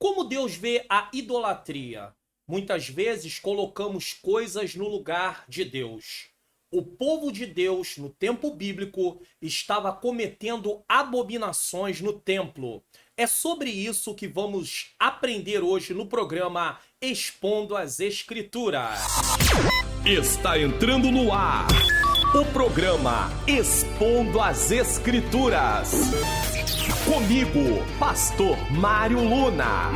Como Deus vê a idolatria? Muitas vezes colocamos coisas no lugar de Deus. O povo de Deus, no tempo bíblico, estava cometendo abominações no templo. É sobre isso que vamos aprender hoje no programa Expondo as Escrituras. Está entrando no ar o programa Expondo as Escrituras. Comigo, Pastor Mário Luna.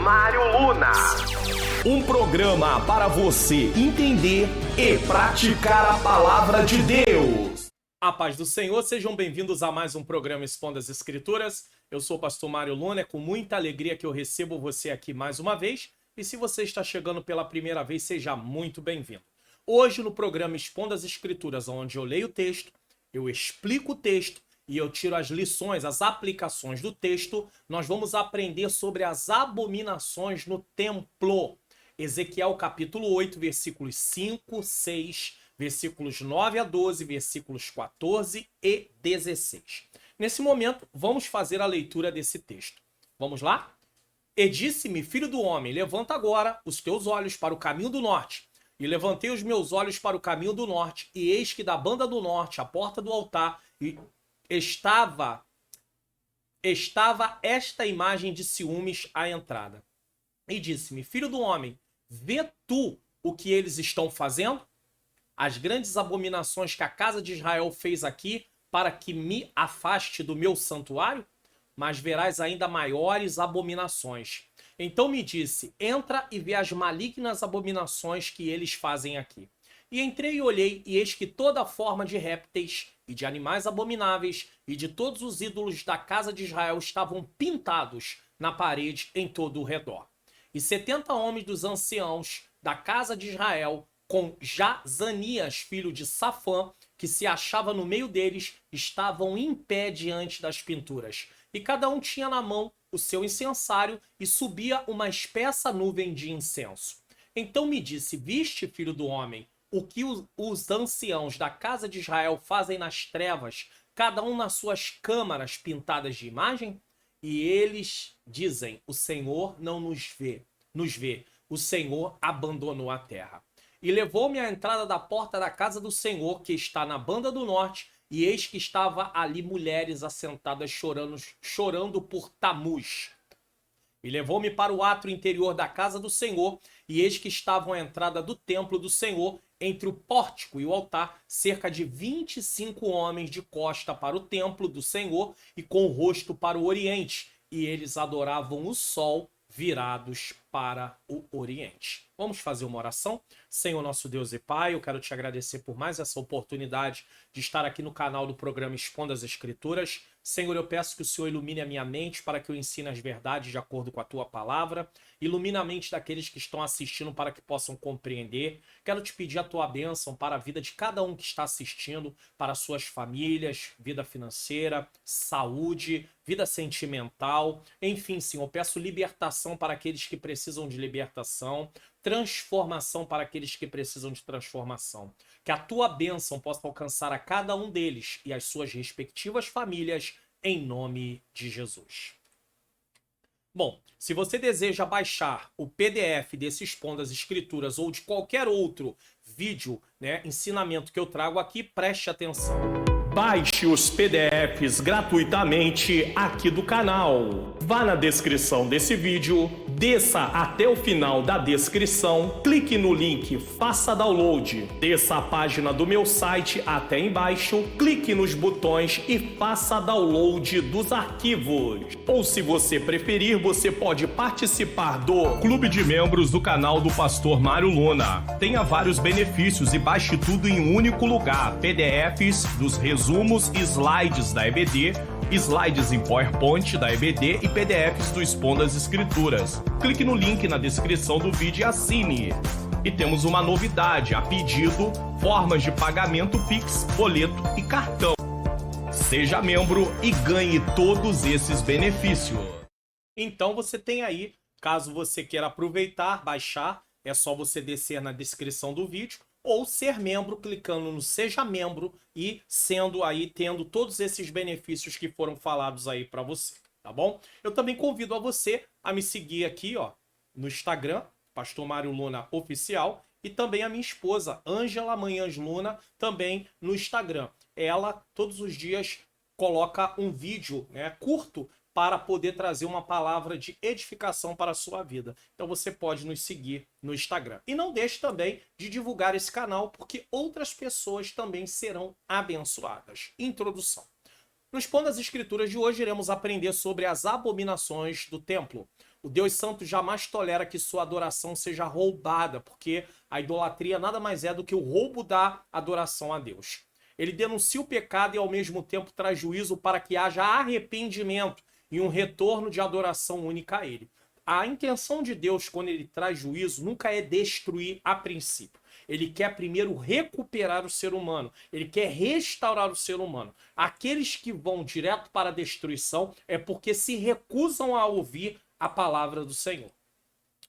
Um programa para você entender e praticar a palavra de Deus. A paz do Senhor, sejam bem-vindos a mais um programa Expondo as Escrituras. Eu sou o Pastor Mário Luna, é com muita alegria que eu recebo você aqui mais uma vez. E se você está chegando pela primeira vez, seja muito bem-vindo. Hoje no programa Expondo as Escrituras, onde eu leio o texto, eu explico o texto e eu tiro as lições, as aplicações do texto, nós vamos aprender sobre as abominações no templo. Ezequiel capítulo 8, versículos 5, 6, versículos 9 a 12, versículos 14 e 16. Nesse momento, vamos fazer a leitura desse texto. Vamos lá? E disse-me, filho do homem, levanta agora os teus olhos para o caminho do norte. E levantei os meus olhos para o caminho do norte, e eis que da banda do norte, a porta do altar, estava esta imagem de ciúmes à entrada. E disse-me, filho do homem, vê tu o que eles estão fazendo? As grandes abominações que a casa de Israel fez aqui, para que me afaste do meu santuário? Mas verás ainda maiores abominações. Então me disse, entra e vê as malignas abominações que eles fazem aqui. E entrei e olhei, e eis que toda forma de répteis e de animais abomináveis e de todos os ídolos da casa de Israel estavam pintados na parede em todo o redor. E 70 homens dos anciãos da casa de Israel, com Jazanias, filho de Safã, que se achava no meio deles, estavam em pé diante das pinturas. E cada um tinha na mão o seu incensário e subia uma espessa nuvem de incenso. Então me disse, viste, filho do homem, o que os anciãos da casa de Israel fazem nas trevas, cada um nas suas câmaras pintadas de imagem? E eles dizem, o Senhor não nos vê, o Senhor abandonou a terra. E levou-me à entrada da porta da casa do Senhor, que está na banda do norte, e eis que estava ali mulheres assentadas chorando por Tamuz. E levou-me para o átrio interior da casa do Senhor, e eis que estavam à entrada do templo do Senhor, entre o pórtico e o altar, cerca de 25 homens de costa para o templo do Senhor e com o rosto para o oriente, e eles adoravam o sol virados para o oriente. Vamos fazer uma oração? Senhor nosso Deus e Pai, eu quero te agradecer por mais essa oportunidade de estar aqui no canal do programa Expondo as Escrituras. Senhor, eu peço que o Senhor ilumine a minha mente para que eu ensine as verdades de acordo com a tua palavra. Ilumina a mente daqueles que estão assistindo para que possam compreender. Quero te pedir a tua bênção para a vida de cada um que está assistindo, para suas famílias, vida financeira, saúde, vida sentimental. Enfim, Senhor, eu peço libertação para aqueles que precisam de libertação, transformação para aqueles que precisam de transformação. Que a tua bênção possa alcançar a cada um deles e as suas respectivas famílias, em nome de Jesus. Bom, se você deseja baixar o PDF desse Expondo as Escrituras ou de qualquer outro vídeo, ensinamento que eu trago aqui, preste atenção. Baixe os PDFs gratuitamente aqui do canal. Vá na descrição desse vídeo, desça até o final da descrição, clique no link Faça Download, desça a página do meu site até embaixo, clique nos botões e faça download dos arquivos. Ou se você preferir, você pode participar do Clube de Membros do canal do Pastor Mário Luna. Tenha vários benefícios e baixe tudo em um único lugar, PDFs dos resumos e slides da EBD, slides em PowerPoint da EBD e PDFs do Expondo as Escrituras. Clique no link na descrição do vídeo e assine. E temos uma novidade, a pedido, formas de pagamento Pix, boleto e cartão. Seja membro e ganhe todos esses benefícios. Então você tem aí, caso você queira aproveitar, baixar, é só você descer na descrição do vídeo ou ser membro clicando no Seja Membro e sendo aí, tendo todos esses benefícios que foram falados aí para você, tá bom? Eu também convido a você a me seguir aqui, ó, no Instagram, Pastor Mário Luna Oficial, e também a minha esposa, Ângela Manhãs Luna, também no Instagram. Ela, todos os dias, coloca um vídeo, né, curto para poder trazer uma palavra de edificação para a sua vida. Então você pode nos seguir no Instagram. E não deixe também de divulgar esse canal, porque outras pessoas também serão abençoadas. Introdução. No Expondo as Escrituras de hoje, iremos aprender sobre as abominações do templo. O Deus Santo jamais tolera que sua adoração seja roubada, porque a idolatria nada mais é do que o roubo da adoração a Deus. Ele denuncia o pecado e ao mesmo tempo traz juízo para que haja arrependimento e um retorno de adoração única a ele. A intenção de Deus, quando ele traz juízo, nunca é destruir a princípio. Ele quer primeiro recuperar o ser humano. Ele quer restaurar o ser humano. Aqueles que vão direto para a destruição é porque se recusam a ouvir a palavra do Senhor.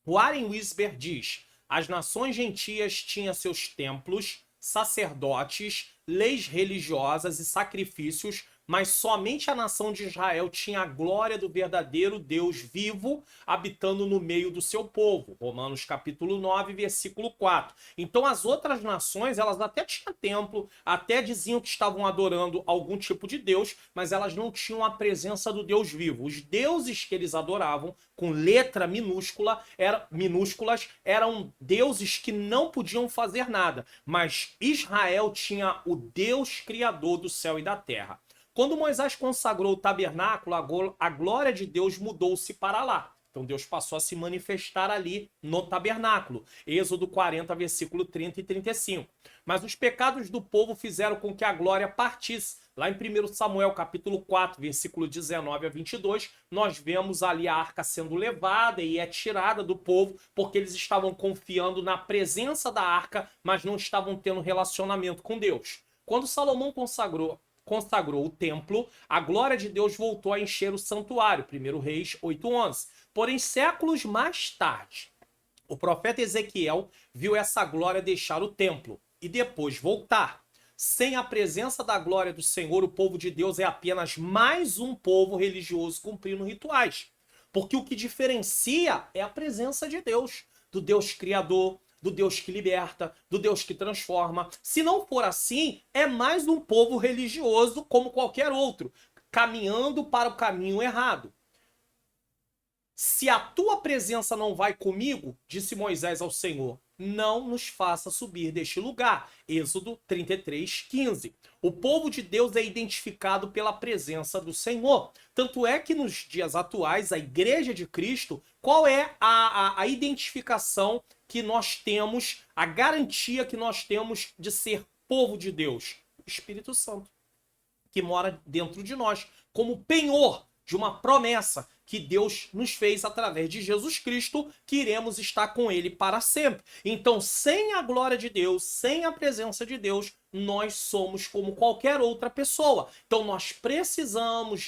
Warren Wiersbe diz: as nações gentias tinham seus templos, sacerdotes, leis religiosas e sacrifícios, mas somente a nação de Israel tinha a glória do verdadeiro Deus vivo habitando no meio do seu povo. Romanos capítulo 9, versículo 4. Então as outras nações, elas até tinham templo, até diziam que estavam adorando algum tipo de Deus, mas elas não tinham a presença do Deus vivo. Os deuses que eles adoravam, com letra minúsculas, eram deuses que não podiam fazer nada. Mas Israel tinha o Deus criador do céu e da terra. Quando Moisés consagrou o tabernáculo, a glória de Deus mudou-se para lá. Então Deus passou a se manifestar ali no tabernáculo. Êxodo 40, versículo 30 e 35. Mas os pecados do povo fizeram com que a glória partisse. Lá em 1 Samuel capítulo 4, versículo 19 a 22, nós vemos ali a arca sendo levada e é tirada do povo, porque eles estavam confiando na presença da arca, mas não estavam tendo relacionamento com Deus. Quando Salomão consagrou o templo, a glória de Deus voltou a encher o santuário. 1 Reis 8:11. Porém, séculos mais tarde, o profeta Ezequiel viu essa glória deixar o templo e depois voltar. Sem a presença da glória do Senhor, o povo de Deus é apenas mais um povo religioso cumprindo rituais. Porque o que diferencia é a presença de Deus, do Deus Criador, do Deus que liberta, do Deus que transforma. Se não for assim, é mais um povo religioso como qualquer outro, caminhando para o caminho errado. Se a tua presença não vai comigo, disse Moisés ao Senhor, não nos faça subir deste lugar. Êxodo 33:15. O povo de Deus é identificado pela presença do Senhor. Tanto é que nos dias atuais, a Igreja de Cristo, qual é a identificação que nós temos, a garantia que nós temos de ser povo de Deus? O Espírito Santo, que mora dentro de nós, como penhor de uma promessa que Deus nos fez através de Jesus Cristo, que iremos estar com ele para sempre. Então, sem a glória de Deus, sem a presença de Deus, nós somos como qualquer outra pessoa. Então, nós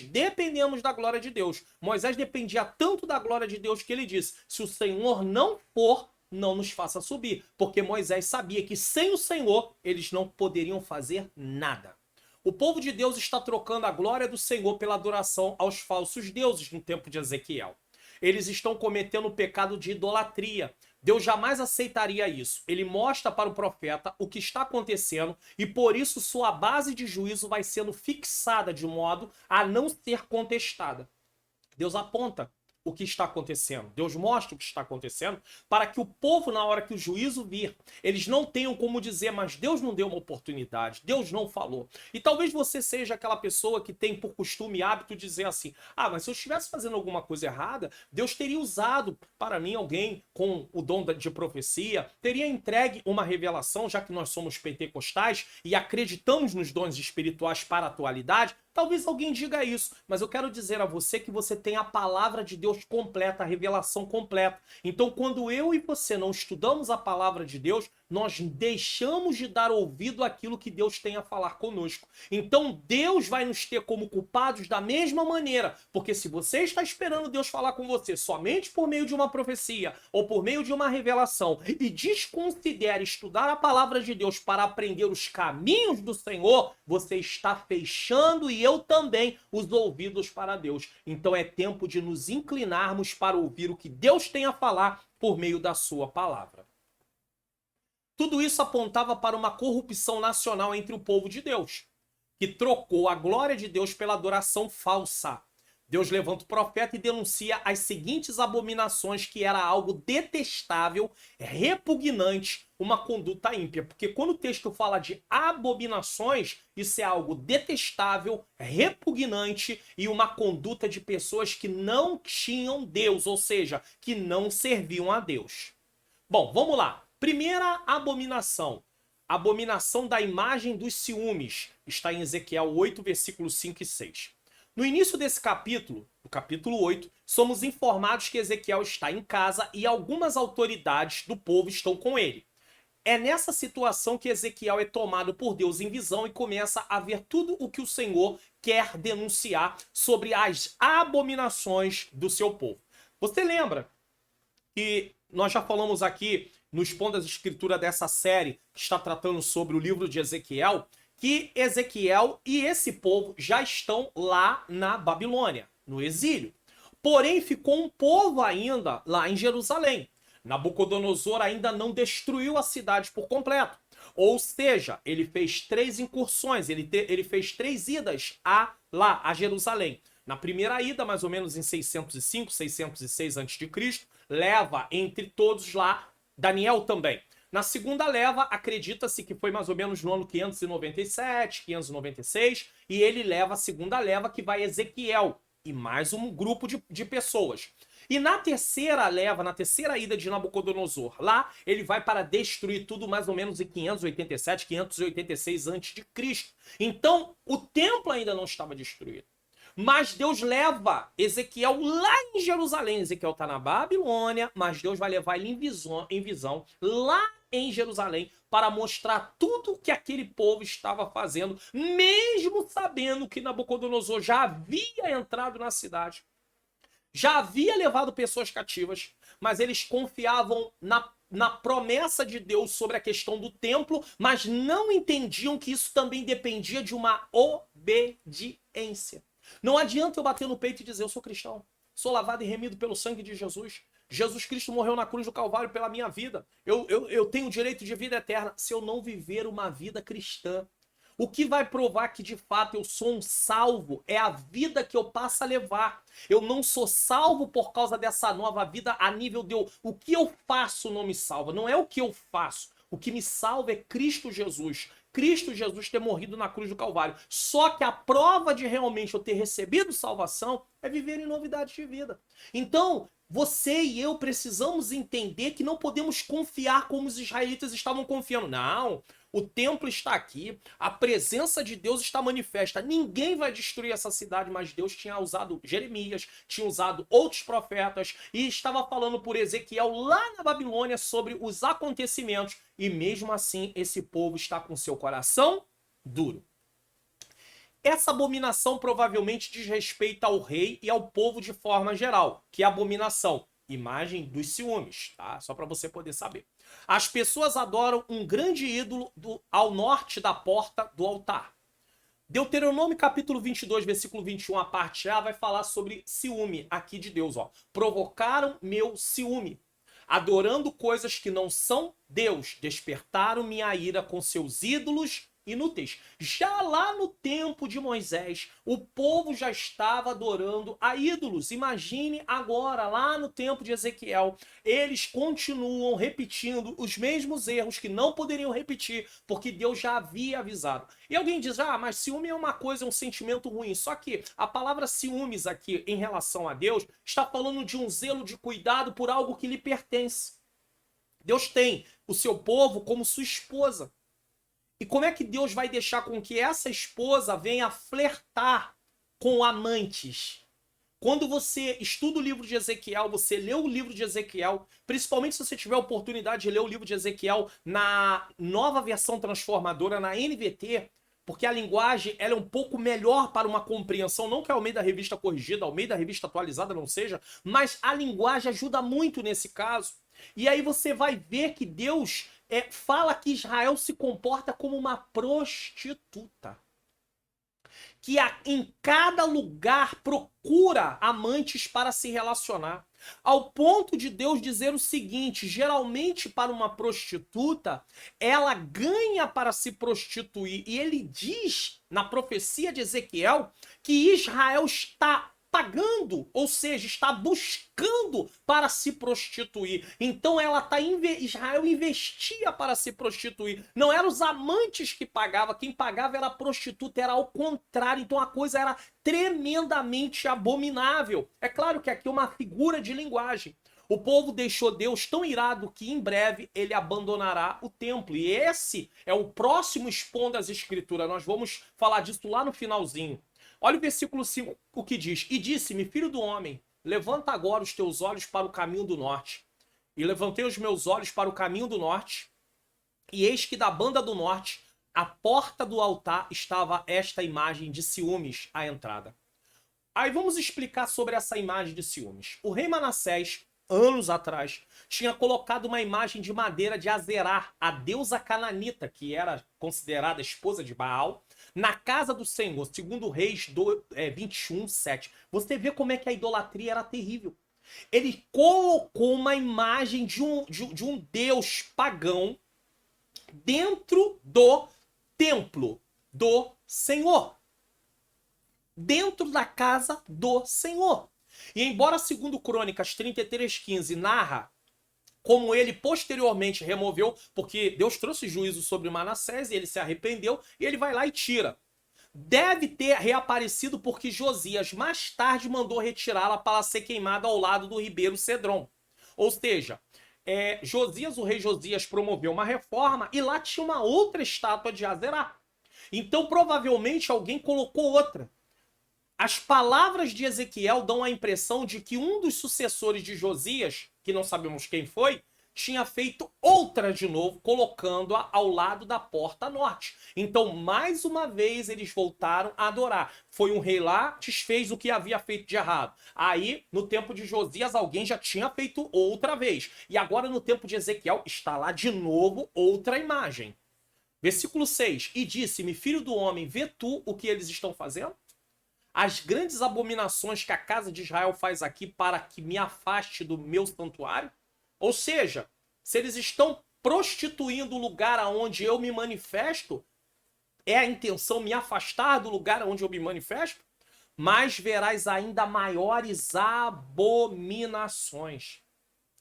dependemos da glória de Deus. Moisés dependia tanto da glória de Deus que ele disse, se o Senhor não for, não nos faça subir. Porque Moisés sabia que sem o Senhor, eles não poderiam fazer nada. O povo de Deus está trocando a glória do Senhor pela adoração aos falsos deuses no tempo de Ezequiel. Eles estão cometendo o pecado de idolatria. Deus jamais aceitaria isso. Ele mostra para o profeta o que está acontecendo e por isso sua base de juízo vai sendo fixada de modo a não ser contestada. Deus aponta o que está acontecendo. Deus mostra o que está acontecendo para que o povo, na hora que o juízo vir, eles não tenham como dizer, mas Deus não deu uma oportunidade, Deus não falou. E talvez você seja aquela pessoa que tem por costume e hábito dizer assim, mas se eu estivesse fazendo alguma coisa errada, Deus teria usado para mim alguém com o dom de profecia, teria entregue uma revelação, já que nós somos pentecostais e acreditamos nos dons espirituais para a atualidade. Talvez alguém diga isso, mas eu quero dizer a você que você tem a palavra de Deus completa, a revelação completa. Então, quando eu e você não estudamos a palavra de Deus, nós deixamos de dar ouvido àquilo que Deus tem a falar conosco. Então, Deus vai nos ter como culpados da mesma maneira, porque se você está esperando Deus falar com você somente por meio de uma profecia ou por meio de uma revelação e desconsidera estudar a palavra de Deus para aprender os caminhos do Senhor, você está fechando e e eu também, os ouvidos para Deus. Então é tempo de nos inclinarmos para ouvir o que Deus tem a falar por meio da sua palavra. Tudo isso apontava para uma corrupção nacional entre o povo de Deus, que trocou a glória de Deus pela adoração falsa. Deus levanta o profeta e denuncia as seguintes abominações, que era algo detestável, repugnante, uma conduta ímpia. Porque quando o texto fala de abominações, isso é algo detestável, repugnante e uma conduta de pessoas que não tinham Deus, ou seja, que não serviam a Deus. Bom, vamos lá. Primeira abominação. Abominação da imagem dos ciúmes. Está em Ezequiel 8, versículos 5 e 6. No início desse capítulo, no capítulo 8, somos informados que Ezequiel está em casa e algumas autoridades do povo estão com ele. É nessa situação que Ezequiel é tomado por Deus em visão e começa a ver tudo o que o Senhor quer denunciar sobre as abominações do seu povo. Você lembra que nós já falamos aqui no Expondo as Escrituras dessa série que está tratando sobre o livro de Ezequiel, que Ezequiel e esse povo já estão lá na Babilônia, no exílio. Porém, ficou um povo ainda lá em Jerusalém. Nabucodonosor ainda não destruiu a cidade por completo. Ou seja, ele fez 3 incursões, ele fez 3 idas lá a Jerusalém. Na primeira ida, mais ou menos em 605, 606 a.C., leva entre todos lá Daniel também. Na segunda leva, acredita-se que foi mais ou menos no ano 597, 596, e ele leva a segunda leva, que vai Ezequiel e mais um grupo de pessoas. E na terceira leva, na terceira ida de Nabucodonosor, lá ele vai para destruir tudo mais ou menos em 587, 586 a.C. Então, o templo ainda não estava destruído. Mas Deus leva Ezequiel lá em Jerusalém. Ezequiel está na Babilônia, mas Deus vai levar ele em visão lá em Jerusalém para mostrar tudo que aquele povo estava fazendo, mesmo sabendo que Nabucodonosor já havia entrado na cidade, já havia levado pessoas cativas, mas eles confiavam na promessa de Deus sobre a questão do templo, mas não entendiam que isso também dependia de uma obediência. Não adianta eu bater no peito e dizer, eu sou cristão, sou lavado e remido pelo sangue de Jesus. Jesus Cristo morreu na cruz do Calvário pela minha vida. Eu tenho direito de vida eterna. Se eu não viver uma vida cristã, o que vai provar que de fato eu sou um salvo é a vida que eu passo a levar. Eu não sou salvo por causa dessa nova vida a nível de o que eu faço não me salva. Não é o que eu faço. O que me salva é Cristo Jesus. Cristo Jesus ter morrido na cruz do Calvário. Só que a prova de realmente eu ter recebido salvação é viver em novidade de vida. Então, você e eu precisamos entender que não podemos confiar como os israelitas estavam confiando. Não, o templo está aqui, a presença de Deus está manifesta. Ninguém vai destruir essa cidade, mas Deus tinha usado Jeremias, tinha usado outros profetas e estava falando por Ezequiel lá na Babilônia sobre os acontecimentos. E mesmo assim, esse povo está com seu coração duro. Essa abominação provavelmente diz respeito ao rei e ao povo de forma geral. Que abominação? Imagem dos ciúmes, tá? Só para você poder saber. As pessoas adoram um grande ídolo ao norte da porta do altar. Deuteronômio capítulo 22, versículo 21, a parte A, vai falar sobre ciúme aqui de Deus. Ó. Provocaram meu ciúme, adorando coisas que não são Deus, despertaram minha ira com seus ídolos inúteis. Já lá no tempo de Moisés, o povo já estava adorando a ídolos. Imagine agora, lá no tempo de Ezequiel, eles continuam repetindo os mesmos erros que não poderiam repetir, porque Deus já havia avisado. E alguém diz, mas ciúme é uma coisa, é um sentimento ruim. Só que a palavra ciúmes aqui, em relação a Deus, está falando de um zelo de cuidado por algo que lhe pertence. Deus tem o seu povo como sua esposa. E como é que Deus vai deixar com que essa esposa venha flertar com amantes? Quando você estuda o livro de Ezequiel, você lê o livro de Ezequiel, principalmente se você tiver a oportunidade de ler o livro de Ezequiel na nova versão transformadora, na NVT, porque a linguagem ela é um pouco melhor para uma compreensão, não que a Almeida Revista Corrigida, a Almeida Revista Atualizada não seja, mas a linguagem ajuda muito nesse caso. E aí você vai ver que Deus fala que Israel se comporta como uma prostituta. que em cada lugar procura amantes para se relacionar. Ao ponto de Deus dizer o seguinte: geralmente para uma prostituta, ela ganha para se prostituir. E ele diz na profecia de Ezequiel que Israel está pagando, ou seja, está buscando para se prostituir. Então Israel investia para se prostituir. Não eram os amantes que pagavam, quem pagava era a prostituta, era ao contrário. Então a coisa era tremendamente abominável. É claro que aqui é uma figura de linguagem. O povo deixou Deus tão irado que em breve ele abandonará o templo. E esse é o próximo expondo as escrituras. Nós vamos falar disso lá no finalzinho. Olha o versículo 5, o que diz: E disse-me, filho do homem, levanta agora os teus olhos para o caminho do norte. E levantei os meus olhos para o caminho do norte, e eis que da banda do norte, à porta do altar, estava esta imagem de ciúmes à entrada. Aí vamos explicar sobre essa imagem de ciúmes. O rei Manassés, anos atrás, tinha colocado uma imagem de madeira de Azerá, a deusa cananita, que era considerada esposa de Baal, na casa do Senhor, segundo Reis 21, 7. Você vê como é que a idolatria era terrível. Ele colocou uma imagem de um deus pagão dentro do templo do Senhor. Dentro da casa do Senhor. E embora segundo Crônicas 33:15 narra como ele posteriormente removeu, porque Deus trouxe juízo sobre Manassés e ele se arrependeu, e ele vai lá e tira. Deve ter reaparecido porque Josias mais tarde mandou retirá-la para ser queimada ao lado do ribeiro Cedron. Ou seja, o rei Josias promoveu uma reforma e lá tinha uma outra estátua de Azerá. Então provavelmente alguém colocou outra. As palavras de Ezequiel dão a impressão de que um dos sucessores de Josias, que não sabemos quem foi, tinha feito outra de novo, colocando-a ao lado da porta norte. Então, mais uma vez, eles voltaram a adorar. Foi um rei lá, desfez o que havia feito de errado. Aí, no tempo de Josias, alguém já tinha feito outra vez. E agora, no tempo de Ezequiel, está lá de novo outra imagem. Versículo 6. E disse-me, filho do homem, vê tu o que eles estão fazendo? As grandes abominações que a casa de Israel faz aqui para que me afaste do meu santuário? Ou seja, se eles estão prostituindo o lugar aonde eu me manifesto, é a intenção me afastar do lugar onde eu me manifesto? Mas verás ainda maiores abominações.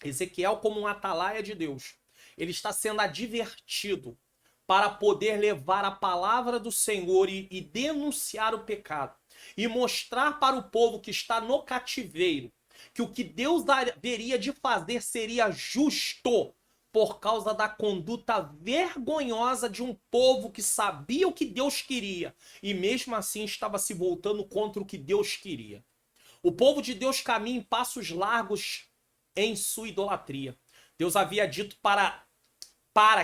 Ezequiel, como um atalaia de Deus, ele está sendo advertido para poder levar a palavra do Senhor e denunciar o pecado. E mostrar para o povo que está no cativeiro que o que Deus haveria de fazer seria justo por causa da conduta vergonhosa de um povo que sabia o que Deus queria e mesmo assim estava se voltando contra o que Deus queria. O povo de Deus caminha em passos largos em sua idolatria. Deus havia dito para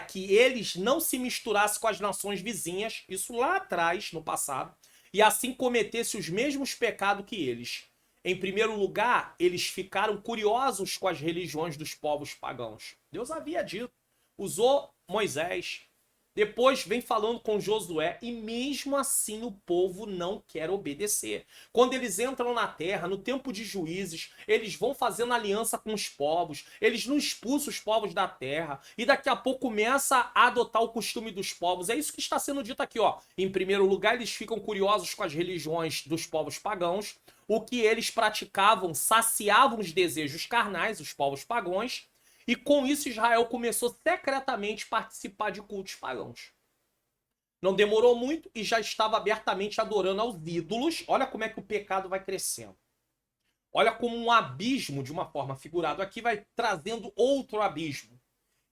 que eles não se misturassem com as nações vizinhas, isso lá atrás, no passado, e assim cometesse os mesmos pecados que eles. Em primeiro lugar, eles ficaram curiosos com as religiões dos povos pagãos. Deus havia dito, usou Moisés, depois vem falando com Josué, e mesmo assim o povo não quer obedecer. Quando eles entram na terra, no tempo de juízes, eles vão fazendo aliança com os povos, eles não expulsam os povos da terra, e daqui a pouco começa a adotar o costume dos povos. É isso que está sendo dito aqui, ó. Em primeiro lugar, eles ficam curiosos com as religiões dos povos pagãos, o que eles praticavam, saciavam os desejos carnais, os povos pagãos, e com isso Israel começou secretamente a participar de cultos pagãos. Não demorou muito e já estava abertamente adorando aos ídolos. Olha como é que o pecado vai crescendo. Olha como um abismo, de uma forma figurada aqui, vai trazendo outro abismo.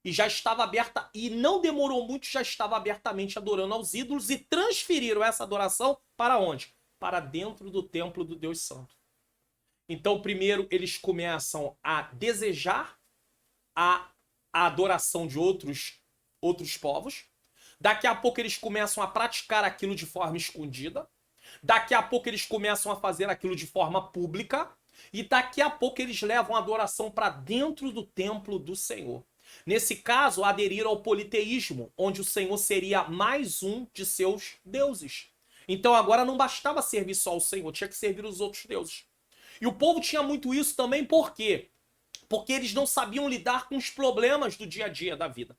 E já estava aberta, e não demorou muito, já estava abertamente adorando aos ídolos e transferiram essa adoração para onde? Para dentro do templo do Deus Santo. Então, primeiro, eles começam a desejar a adoração de outros povos. Daqui a pouco eles começam a praticar aquilo de forma escondida. Daqui a pouco eles começam a fazer aquilo de forma pública. E daqui a pouco eles levam a adoração para dentro do templo do Senhor. Nesse caso, aderiram ao politeísmo, onde o Senhor seria mais um de seus deuses. Então agora não bastava servir só ao Senhor, tinha que servir os outros deuses. E o povo tinha muito isso também, por quê? Porque eles não sabiam lidar com os problemas do dia a dia da vida.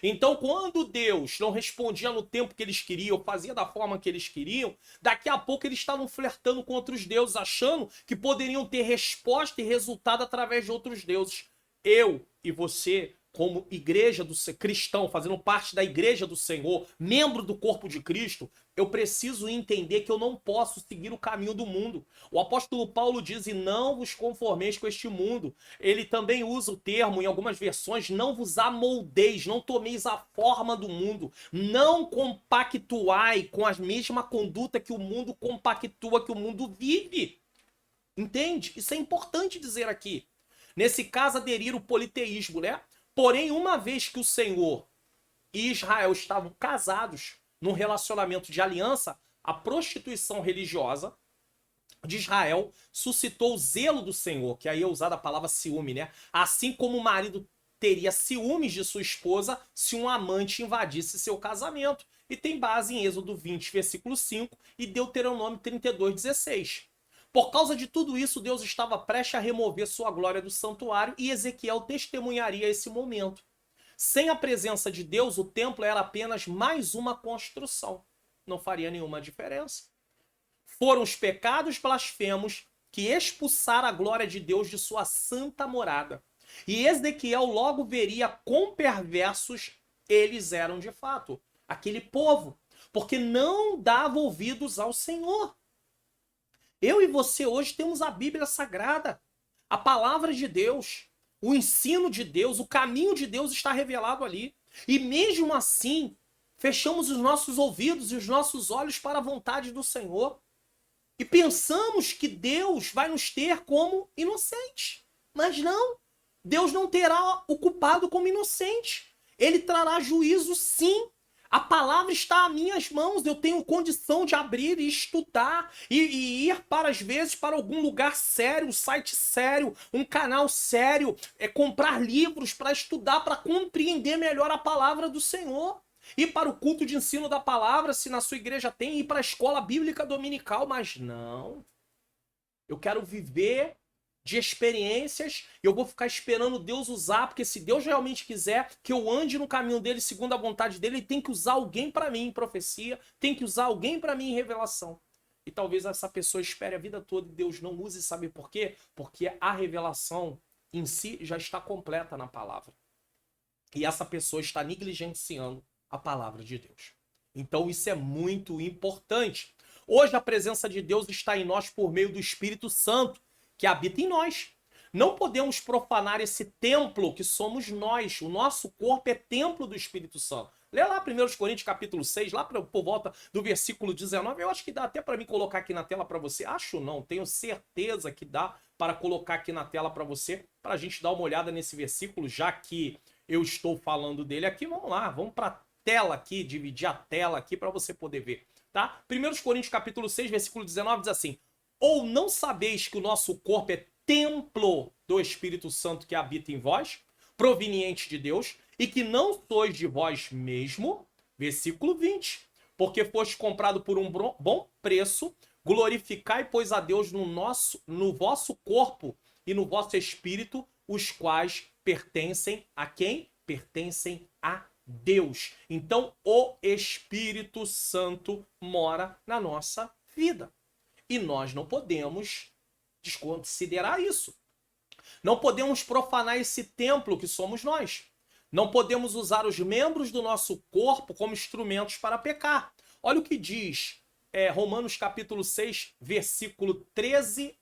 Então, quando Deus não respondia no tempo que eles queriam, fazia da forma que eles queriam, daqui a pouco eles estavam flertando com outros deuses, achando que poderiam ter resposta e resultado através de outros deuses. Eu e você, como igreja do cristão, fazendo parte da igreja do Senhor, membro do corpo de Cristo, eu preciso entender que eu não posso seguir o caminho do mundo. O apóstolo Paulo diz, e não vos conformeis com este mundo. Ele também usa o termo, em algumas versões, não vos amoldeis, não tomeis a forma do mundo. Não compactuai com a mesma conduta que o mundo compactua, que o mundo vive. Entende? Isso é importante dizer aqui. Nesse caso, aderir o politeísmo, né? Porém, uma vez que o Senhor e Israel estavam casados num relacionamento de aliança, a prostituição religiosa de Israel suscitou o zelo do Senhor, que aí é usada a palavra ciúme, né? Assim como o marido teria ciúmes de sua esposa se um amante invadisse seu casamento. E tem base em Êxodo 20, versículo 5 e Deuteronômio 32, 16. Por causa de tudo isso, Deus estava prestes a remover sua glória do santuário e Ezequiel testemunharia esse momento. Sem a presença de Deus, o templo era apenas mais uma construção. Não faria nenhuma diferença. Foram os pecados blasfemos que expulsaram a glória de Deus de sua santa morada. E Ezequiel logo veria quão perversos eles eram de fato, aquele povo, porque não dava ouvidos ao Senhor. Eu e você hoje temos a Bíblia Sagrada, a palavra de Deus, o ensino de Deus, o caminho de Deus está revelado ali. E mesmo assim, fechamos os nossos ouvidos e os nossos olhos para a vontade do Senhor. E pensamos que Deus vai nos ter como inocentes. Mas não, Deus não terá o culpado como inocente. Ele trará juízo sim. A palavra está às minhas mãos, eu tenho condição de abrir e estudar e ir para, às vezes, para algum lugar sério, um site sério, um canal sério, comprar livros para estudar, para compreender melhor a palavra do Senhor. Ir para o culto de ensino da palavra, se na sua igreja tem, ir para a escola bíblica dominical, mas não. Eu quero viver de experiências, eu vou ficar esperando Deus usar, porque se Deus realmente quiser que eu ande no caminho dele, segundo a vontade dele, ele tem que usar alguém para mim em profecia, tem que usar alguém para mim em revelação. E talvez essa pessoa espere a vida toda e Deus não use, sabe por quê? Porque a revelação em si já está completa na palavra. E essa pessoa está negligenciando a palavra de Deus. Então isso é muito importante. Hoje a presença de Deus está em nós por meio do Espírito Santo, que habita em nós. Não podemos profanar esse templo que somos nós. O nosso corpo é templo do Espírito Santo. Lê lá 1 Coríntios capítulo 6, lá por volta do versículo 19. Eu acho que dá até para mim colocar aqui na tela para você. Acho não, tenho certeza que dá para colocar aqui na tela para você, para a gente dar uma olhada nesse versículo, já que eu estou falando dele aqui. Vamos lá, vamos para a tela aqui, dividir a tela aqui para você poder ver. Tá? 1 Coríntios capítulo 6, versículo 19 diz assim: ou não sabeis que o nosso corpo é templo do Espírito Santo que habita em vós, proveniente de Deus, e que não sois de vós mesmo, versículo 20, porque foste comprado por um bom preço, glorificai, pois, a Deus no vosso corpo e no vosso espírito, os quais pertencem a quem? Pertencem a Deus. Então, o Espírito Santo mora na nossa vida. E nós não podemos desconsiderar isso. Não podemos profanar esse templo que somos nós. Não podemos usar os membros do nosso corpo como instrumentos para pecar. Olha o que diz Romanos capítulo 6, versículo 13.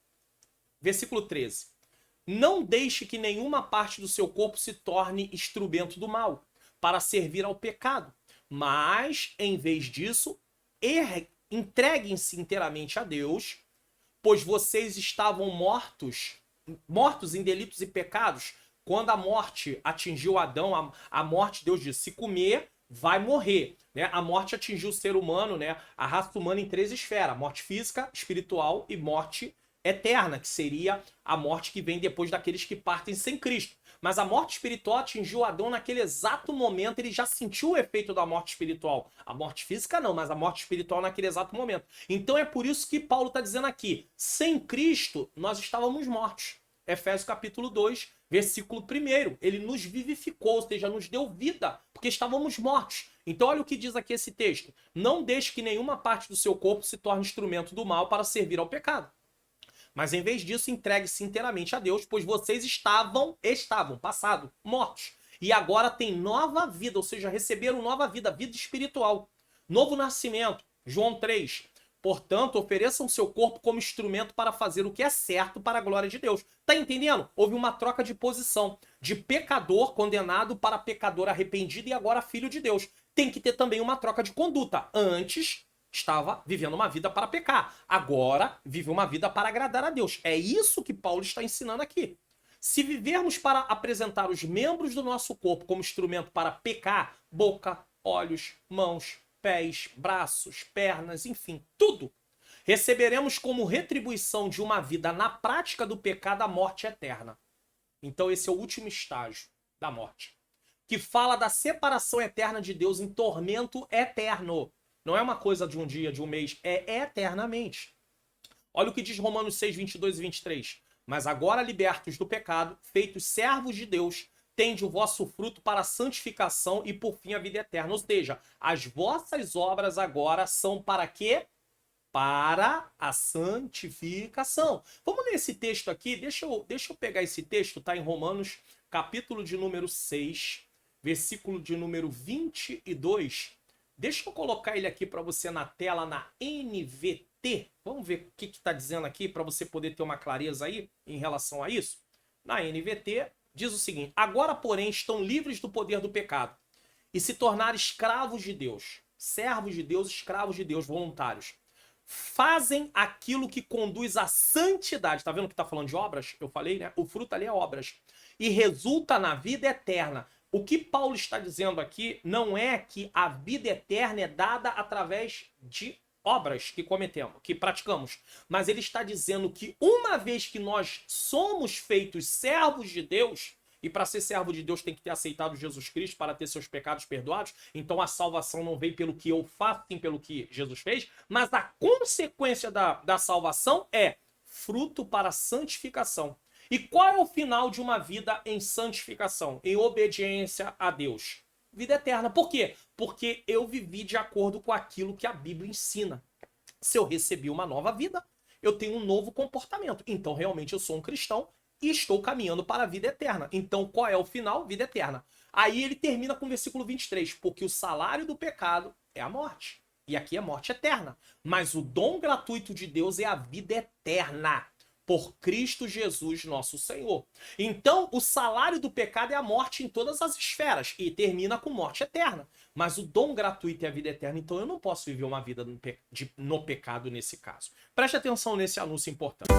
Versículo 13. Não deixe que nenhuma parte do seu corpo se torne instrumento do mal, para servir ao pecado. Mas, em vez disso, entreguem-se inteiramente a Deus, pois vocês estavam mortos em delitos e pecados. Quando a morte atingiu Adão, a morte, Deus disse, se comer, vai morrer. Né? A morte atingiu o ser humano, né? A raça humana em 3 esferas: morte física, espiritual e morte eterna, que seria a morte que vem depois daqueles que partem sem Cristo. Mas a morte espiritual atingiu Adão naquele exato momento, ele já sentiu o efeito da morte espiritual. A morte física não, mas a morte espiritual naquele exato momento. Então é por isso que Paulo está dizendo aqui, sem Cristo nós estávamos mortos. Efésios capítulo 2, versículo 1. Ele nos vivificou, ou seja, nos deu vida, porque estávamos mortos. Então olha o que diz aqui esse texto. Não deixe que nenhuma parte do seu corpo se torne instrumento do mal para servir ao pecado. Mas em vez disso, entregue-se inteiramente a Deus, pois vocês estavam, passado, mortos. E agora tem nova vida, ou seja, receberam nova vida, vida espiritual. Novo nascimento, João 3. Portanto, ofereçam seu corpo como instrumento para fazer o que é certo para a glória de Deus. Tá entendendo? Houve uma troca de posição. De pecador condenado para pecador arrependido e agora filho de Deus. Tem que ter também uma troca de conduta. Antes estava vivendo uma vida para pecar. Agora vive uma vida para agradar a Deus. É isso que Paulo está ensinando aqui. Se vivermos para apresentar os membros do nosso corpo como instrumento para pecar, boca, olhos, mãos, pés, braços, pernas, enfim, tudo, receberemos como retribuição de uma vida na prática do pecado a morte eterna. Então esse é o último estágio da morte, que fala da separação eterna de Deus em tormento eterno. Não é uma coisa de um dia, de um mês, é eternamente. Olha o que diz Romanos 6, 22 e 23. Mas agora libertos do pecado, feitos servos de Deus, tende o vosso fruto para a santificação e por fim a vida eterna. Ou seja, as vossas obras agora são para quê? Para a santificação. Vamos ler esse texto aqui? Deixa eu pegar esse texto, tá em Romanos, capítulo de número 6, versículo de número 22. Deixa eu colocar ele aqui para você na tela, na NVT. Vamos ver o que está dizendo aqui para você poder ter uma clareza aí em relação a isso. Na NVT diz o seguinte: agora, porém, estão livres do poder do pecado e se tornaram escravos de Deus, servos de Deus, escravos de Deus, voluntários. Fazem aquilo que conduz à santidade. Tá vendo que tá falando de obras? Eu falei, né? O fruto ali é obras. E resulta na vida eterna. O que Paulo está dizendo aqui não é que a vida eterna é dada através de obras que cometemos, que praticamos. Mas ele está dizendo que uma vez que nós somos feitos servos de Deus, e para ser servo de Deus tem que ter aceitado Jesus Cristo para ter seus pecados perdoados, então a salvação não vem pelo que eu faço, sim pelo que Jesus fez, mas a consequência da salvação é fruto para a santificação. E qual é o final de uma vida em santificação, em obediência a Deus? Vida eterna. Por quê? Porque eu vivi de acordo com aquilo que a Bíblia ensina. Se eu recebi uma nova vida, eu tenho um novo comportamento. Então, realmente, eu sou um cristão e estou caminhando para a vida eterna. Então, qual é o final? Vida eterna. Aí ele termina com o versículo 23. Porque o salário do pecado é a morte. E aqui é morte eterna. Mas o dom gratuito de Deus é a vida eterna. Por Cristo Jesus, nosso Senhor. Então, o salário do pecado é a morte em todas as esferas. E termina com morte eterna. Mas o dom gratuito é a vida eterna. Então, eu não posso viver uma vida no pecado nesse caso. Preste atenção nesse anúncio importante.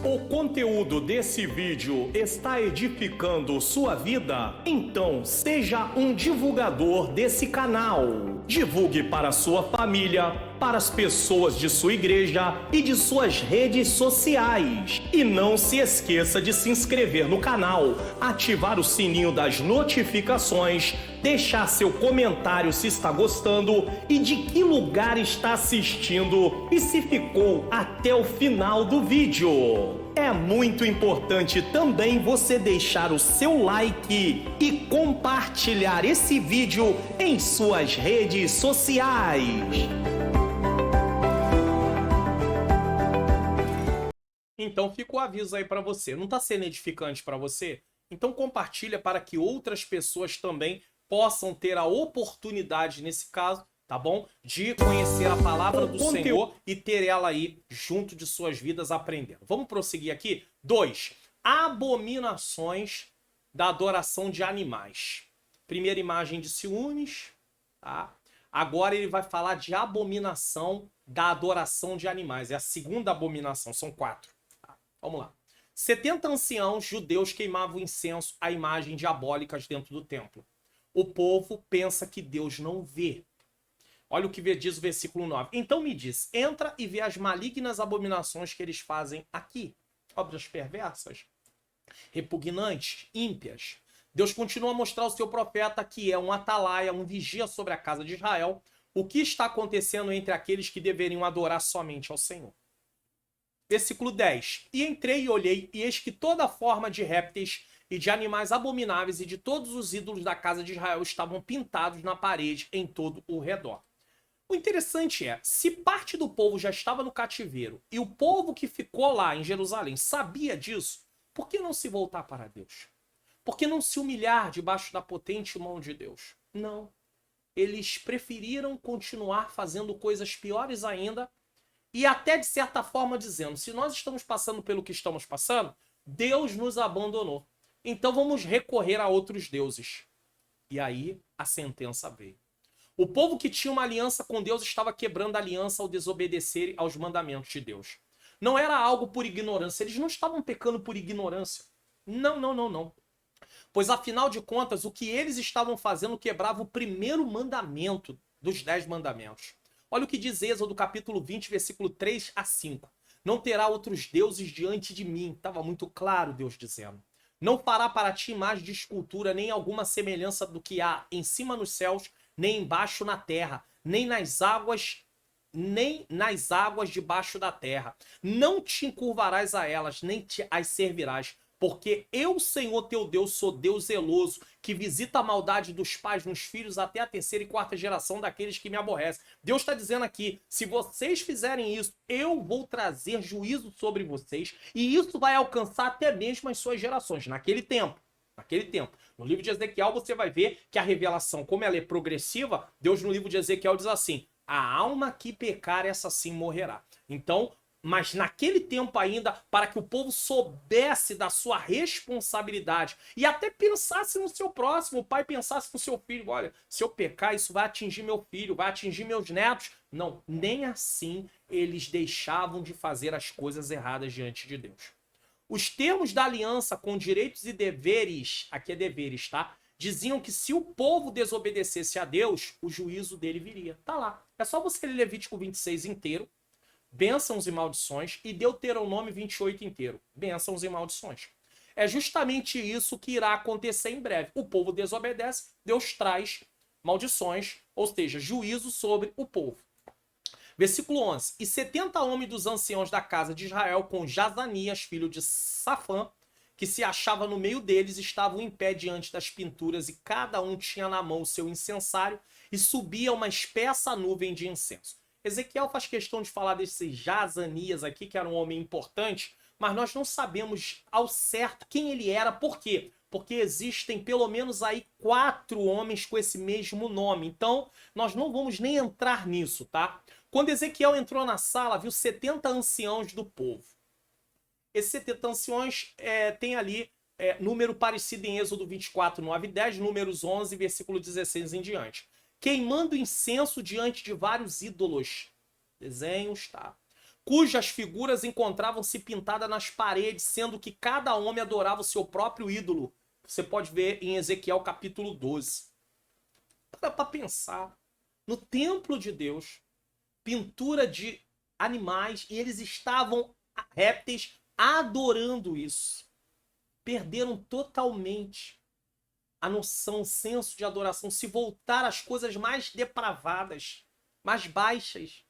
O conteúdo desse vídeo está edificando sua vida? Então seja um divulgador desse canal. Divulgue para sua família, para as pessoas de sua igreja e de suas redes sociais. E não se esqueça de se inscrever no canal, ativar o sininho das notificações, deixar seu comentário se está gostando e de que lugar está assistindo e se ficou até o final do vídeo. É muito importante também você deixar o seu like e compartilhar esse vídeo em suas redes sociais. Então fica o aviso aí para você. Não está sendo edificante para você? Então compartilha para que outras pessoas também possam ter a oportunidade, nesse caso, tá bom? De conhecer a palavra do Senhor e ter ela aí junto de suas vidas aprendendo. Vamos prosseguir aqui? 2. Abominações da adoração de animais. Primeira imagem de ciúmes, tá? Agora ele vai falar de abominação da adoração de animais. É a segunda abominação, são 4. Tá? Vamos lá. 70 anciãos judeus queimavam incenso a imagens diabólicas dentro do templo. O povo pensa que Deus não vê. Olha o que diz o versículo 9. Então me diz, entra e vê as malignas abominações que eles fazem aqui. Obras perversas. repugnantes, ímpias. Deus continua a mostrar ao seu profeta que é um atalaia, um vigia sobre a casa de Israel, o que está acontecendo entre aqueles que deveriam adorar somente ao Senhor. Versículo 10. E entrei e olhei, e eis que toda forma de répteis e de animais abomináveis e de todos os ídolos da casa de Israel estavam pintados na parede em todo o redor. O interessante é, se parte do povo já estava no cativeiro e o povo que ficou lá em Jerusalém sabia disso, por que não se voltar para Deus? Por que não se humilhar debaixo da potente mão de Deus? Não. Eles preferiram continuar fazendo coisas piores ainda e até de certa forma dizendo, se nós estamos passando pelo que estamos passando, Deus nos abandonou. Então vamos recorrer a outros deuses. E aí a sentença veio. O povo que tinha uma aliança com Deus estava quebrando a aliança ao desobedecer aos mandamentos de Deus. Não era algo por ignorância. Eles não estavam pecando por ignorância. Não, não, não, não. Pois afinal de contas, o que eles estavam fazendo quebrava o primeiro mandamento dos 10 mandamentos. Olha o que diz Êxodo capítulo 20, versículo 3 a 5. Não terá outros deuses diante de mim. Estava muito claro Deus dizendo. Não fará para ti imagem de escultura, nem alguma semelhança do que há em cima nos céus, nem embaixo na terra, nem nas águas debaixo da terra. Não te encurvarás a elas, nem te as servirás, porque eu, Senhor teu Deus, sou Deus zeloso, que visita a maldade dos pais nos filhos até a terceira e quarta geração daqueles que me aborrecem. Deus está dizendo aqui, se vocês fizerem isso, eu vou trazer juízo sobre vocês, e isso vai alcançar até mesmo as suas gerações, naquele tempo. No livro de Ezequiel você vai ver que a revelação, como ela é progressiva, Deus no livro de Ezequiel diz assim, a alma que pecar, essa sim morrerá. Então, mas naquele tempo ainda, para que o povo soubesse da sua responsabilidade e até pensasse no seu próximo, o pai pensasse no seu filho, olha, se eu pecar, isso vai atingir meu filho, vai atingir meus netos. Não, nem assim eles deixavam de fazer as coisas erradas diante de Deus. Os termos da aliança com direitos e deveres, aqui é deveres, tá? Diziam que se o povo desobedecesse a Deus, o juízo dele viria. Tá lá. É só você ler Levítico 26 inteiro, bênçãos e maldições, e Deuteronômio 28 inteiro, bênçãos e maldições. É justamente isso que irá acontecer em breve. O povo desobedece, Deus traz maldições, ou seja, juízo sobre o povo. Versículo 11. E 70 homens dos anciãos da casa de Israel, com Jazanias, filho de Safã, que se achava no meio deles, estavam em pé diante das pinturas, e cada um tinha na mão o seu incensário, e subia uma espessa nuvem de incenso. Ezequiel faz questão de falar desse Jazanias aqui, que era um homem importante, mas nós não sabemos ao certo quem ele era. Por quê? Porque existem pelo menos aí 4 homens com esse mesmo nome. Então, nós não vamos nem entrar nisso, tá? Quando Ezequiel entrou na sala, viu 70 anciãos do povo. Esses 70 anciões tem ali número parecido em Êxodo 24, 9 e 10, números 11, versículo 16 em diante. Queimando incenso diante de vários ídolos, desenhos, tá? Cujas figuras encontravam-se pintadas nas paredes, sendo que cada homem adorava o seu próprio ídolo. Você pode ver em Ezequiel capítulo 12. Para pensar, no templo de Deus, pintura de animais, e eles estavam, répteis, adorando isso. Perderam totalmente a noção, o senso de adoração, se voltar às coisas mais depravadas, mais baixas.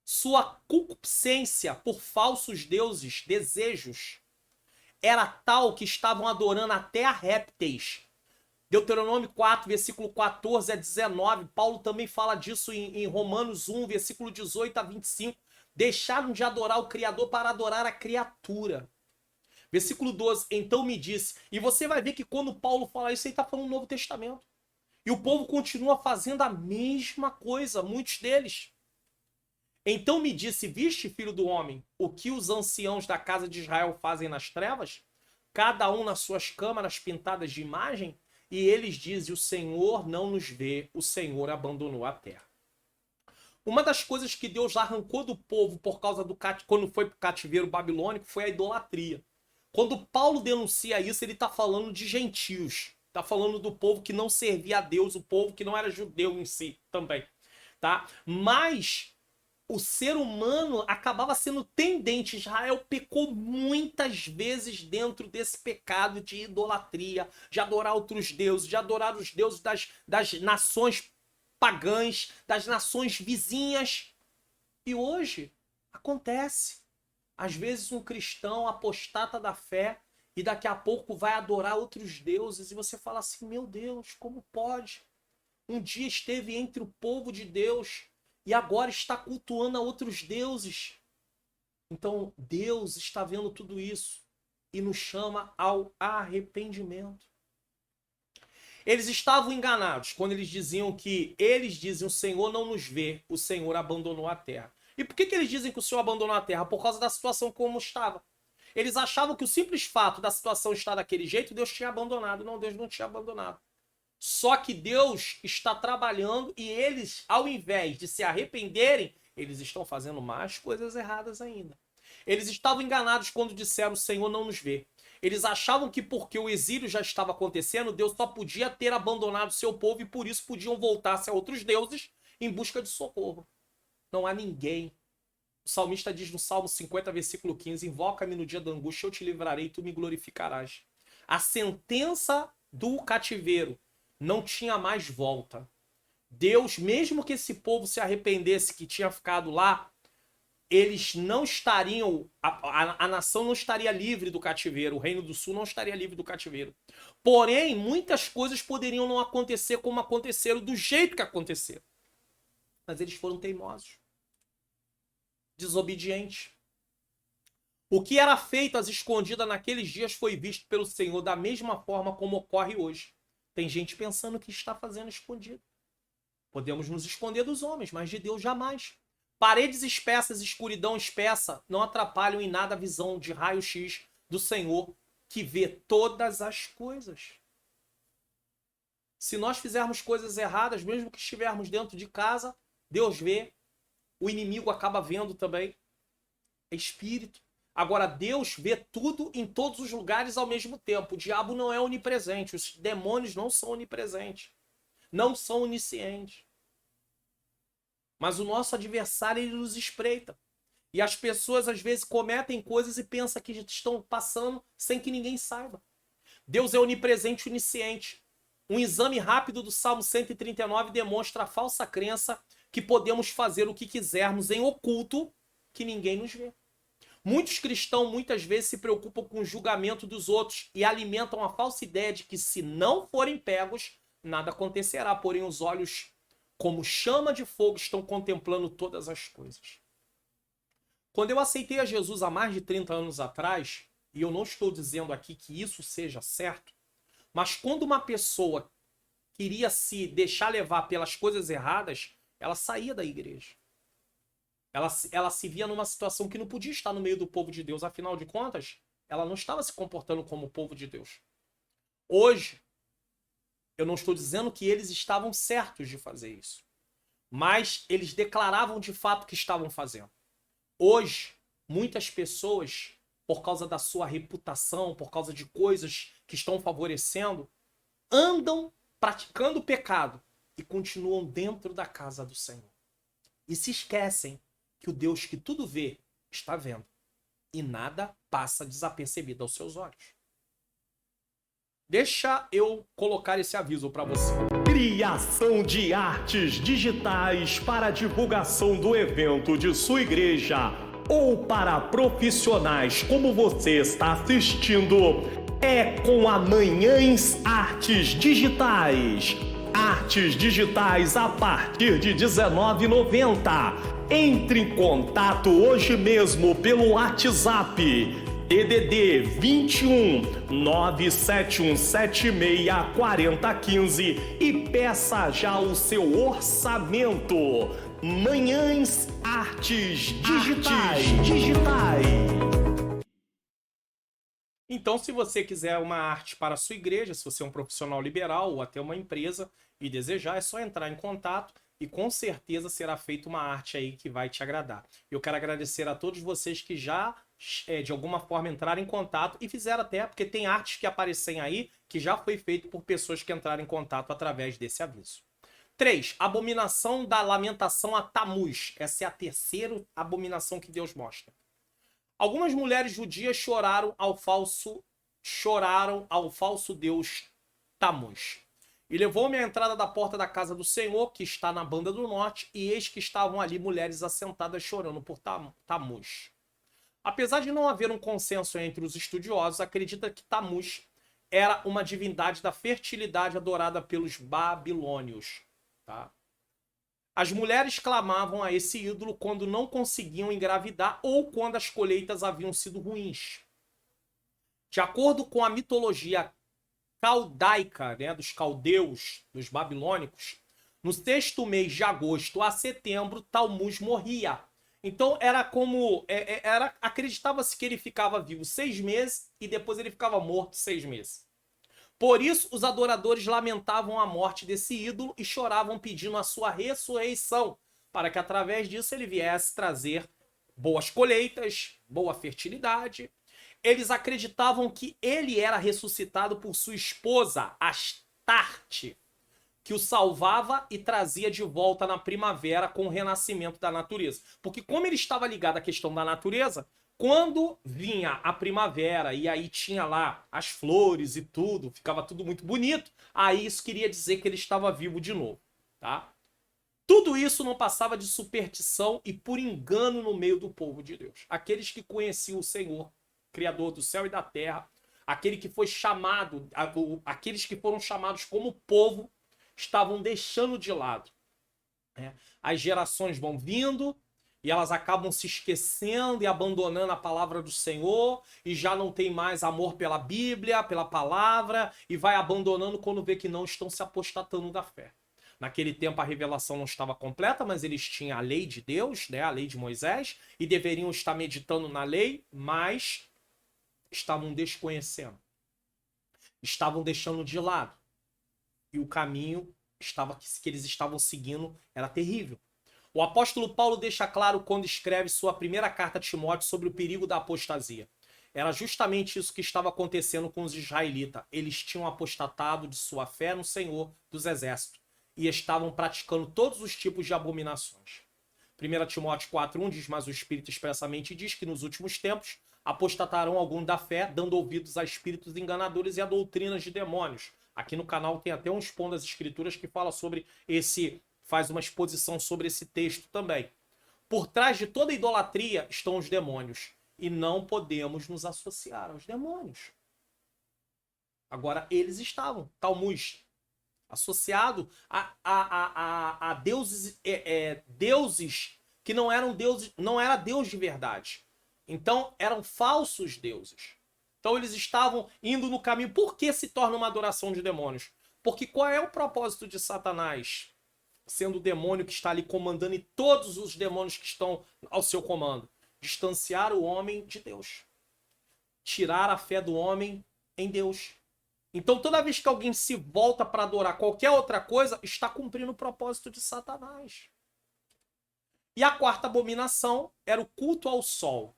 Sua concupiscência por falsos deuses, desejos, era tal que estavam adorando até a répteis. Deuteronômio 4, versículo 14 a 19, Paulo também fala disso em Romanos 1, versículo 18 a 25. Deixaram de adorar o Criador para adorar a criatura. Versículo 12, então me disse, e você vai ver que quando Paulo fala isso, ele está falando no Novo Testamento. E o povo continua fazendo a mesma coisa, muitos deles. Então me disse, viste, filho do homem, o que os anciãos da casa de Israel fazem nas trevas? Cada um nas suas câmaras pintadas de imagem? E eles dizem, o Senhor não nos vê, o Senhor abandonou a terra. Uma das coisas que Deus arrancou do povo por causa do quando foi para o cativeiro babilônico foi a idolatria. Quando Paulo denuncia isso, ele está falando de gentios. Está falando do povo que não servia a Deus, o povo que não era judeu em si também. Tá? Mas o ser humano acabava sendo tendente. Israel pecou muitas vezes dentro desse pecado de idolatria, de adorar outros deuses, de adorar os deuses das nações pagãs, das nações vizinhas. E hoje acontece. Às vezes um cristão apostata da fé e daqui a pouco vai adorar outros deuses e você fala assim, meu Deus, como pode? Um dia esteve entre o povo de Deus e agora está cultuando a outros deuses. Então Deus está vendo tudo isso e nos chama ao arrependimento. Eles estavam enganados quando eles diziam o Senhor não nos vê, o Senhor abandonou a terra. E por que eles dizem que o Senhor abandonou a terra? Por causa da situação como estava. Eles achavam que o simples fato da situação estar daquele jeito, Deus tinha abandonado. Não, Deus não tinha abandonado. Só que Deus está trabalhando e eles, ao invés de se arrependerem, eles estão fazendo mais coisas erradas ainda. Eles estavam enganados quando disseram o Senhor não nos vê. Eles achavam que porque o exílio já estava acontecendo, Deus só podia ter abandonado seu povo e por isso podiam voltar-se a outros deuses em busca de socorro. Não há ninguém. O salmista diz no Salmo 50, versículo 15, invoca-me no dia da angústia, eu te livrarei e tu me glorificarás. A sentença do cativeiro não tinha mais volta. Deus, mesmo que esse povo se arrependesse que tinha ficado lá, eles não estariam, a nação não estaria livre do cativeiro, o Reino do Sul não estaria livre do cativeiro. Porém, muitas coisas poderiam não acontecer como aconteceram, do jeito que aconteceram. Mas eles foram teimosos, desobedientes. O que era feito às escondidas naqueles dias foi visto pelo Senhor da mesma forma como ocorre hoje. Tem gente pensando que está fazendo escondido. Podemos nos esconder dos homens, mas de Deus jamais. Paredes espessas, escuridão espessa não atrapalham em nada a visão de raio-x do Senhor, que vê todas as coisas. Se nós fizermos coisas erradas, mesmo que estivermos dentro de casa, Deus vê, o inimigo acaba vendo também. É espírito. Agora, Deus vê tudo em todos os lugares ao mesmo tempo. O diabo não é onipresente, os demônios não são onipresentes, não são oniscientes. Mas o nosso adversário, ele nos espreita. E as pessoas, às vezes, cometem coisas e pensam que estão passando sem que ninguém saiba. Deus é onipresente e onisciente. Um exame rápido do Salmo 139 demonstra a falsa crença que podemos fazer o que quisermos em oculto, que ninguém nos vê. Muitos cristãos, muitas vezes, se preocupam com o julgamento dos outros e alimentam a falsa ideia de que, se não forem pegos, nada acontecerá. Porém, os olhos, como chama de fogo, estão contemplando todas as coisas. Quando eu aceitei a Jesus há mais de 30 anos atrás, e eu não estou dizendo aqui que isso seja certo, mas quando uma pessoa queria se deixar levar pelas coisas erradas, ela saía da igreja. Ela se via numa situação que não podia estar no meio do povo de Deus. Afinal de contas, ela não estava se comportando como o povo de Deus. Hoje, eu não estou dizendo que eles estavam certos de fazer isso, mas eles declaravam de fato que estavam fazendo. Hoje, muitas pessoas, por causa da sua reputação, por causa de coisas que estão favorecendo, andam praticando pecado e continuam dentro da casa do Senhor. E se esquecem que o Deus que tudo vê está vendo. E nada passa desapercebido aos seus olhos. Deixa eu colocar esse aviso para você. Criação de artes digitais para divulgação do evento de sua igreja ou para profissionais como você está assistindo é com a Manhãs Artes Digitais. Artes digitais a partir de R$19,90. Entre em contato hoje mesmo pelo WhatsApp DDD 21 97176 4015 e peça já o seu orçamento. Manhãs Artes Digitais. Então, se você quiser uma arte para a sua igreja, se você é um profissional liberal ou até uma empresa e desejar, é só entrar em contato e com certeza será feita uma arte aí que vai te agradar. Eu quero agradecer a todos vocês que já, de alguma forma, entraram em contato e fizeram até, porque tem artes que aparecem aí que já foi feito por pessoas que entraram em contato através desse aviso. 3. Abominação da lamentação a Tamuz. Essa é a terceira abominação que Deus mostra. Algumas mulheres judias choraram ao falso deus Tamuz. E levou-me à entrada da porta da casa do Senhor, que está na banda do norte, e eis que estavam ali mulheres assentadas chorando por Tamuz. Apesar de não haver um consenso entre os estudiosos, acredita que Tamuz era uma divindade da fertilidade adorada pelos babilônios. Tá? As mulheres clamavam a esse ídolo quando não conseguiam engravidar ou quando as colheitas haviam sido ruins. De acordo com a mitologia caldaica, né, dos caldeus, dos babilônicos, no sexto mês de agosto a setembro, Tamuz morria. Então era como... acreditava-se que ele ficava vivo 6 meses e depois ele ficava morto 6 meses. Por isso, os adoradores lamentavam a morte desse ídolo e choravam pedindo a sua ressurreição, para que através disso ele viesse trazer boas colheitas, boa fertilidade. Eles acreditavam que ele era ressuscitado por sua esposa, Astarte, que o salvava e trazia de volta na primavera com o renascimento da natureza. Porque como ele estava ligado à questão da natureza, quando vinha a primavera e aí tinha lá as flores e tudo, ficava tudo muito bonito, aí isso queria dizer que ele estava vivo de novo, tá? Tudo isso não passava de superstição e por engano no meio do povo de Deus. Aqueles que conheciam o Senhor, Criador do céu e da terra, aquele que foi chamado, aqueles que foram chamados como povo, estavam deixando de lado. As gerações vão vindo e elas acabam se esquecendo e abandonando a palavra do Senhor e já não tem mais amor pela Bíblia, pela palavra, e vai abandonando quando vê que não estão se apostatando da fé. Naquele tempo a revelação não estava completa, mas eles tinham a lei de Deus, né, a lei de Moisés, e deveriam estar meditando na lei, mas estavam desconhecendo. Estavam deixando de lado. E o caminho que eles estavam seguindo era terrível. O apóstolo Paulo deixa claro quando escreve sua primeira carta a Timóteo sobre o perigo da apostasia. Era justamente isso que estava acontecendo com os israelitas. Eles tinham apostatado de sua fé no Senhor dos Exércitos e estavam praticando todos os tipos de abominações. 1 Timóteo 4:1 diz, mas o Espírito expressamente diz que nos últimos tempos apostatarão alguns da fé, dando ouvidos a espíritos enganadores e a doutrinas de demônios. Aqui no canal tem até um Expondo das Escrituras que fala sobre faz uma exposição sobre esse texto também. Por trás de toda idolatria estão os demônios. E não podemos nos associar aos demônios. Agora, eles estavam, Tamuz, associado a deuses, deuses que não eram deuses, não era Deus de verdade. Então, eram falsos deuses. Então, eles estavam indo no caminho. Por que se torna uma adoração de demônios? Porque qual é o propósito de Satanás? Sendo o demônio que está ali comandando e todos os demônios que estão ao seu comando. Distanciar o homem de Deus. Tirar a fé do homem em Deus. Então, toda vez que alguém se volta para adorar qualquer outra coisa, está cumprindo o propósito de Satanás. E a quarta abominação era o culto ao sol.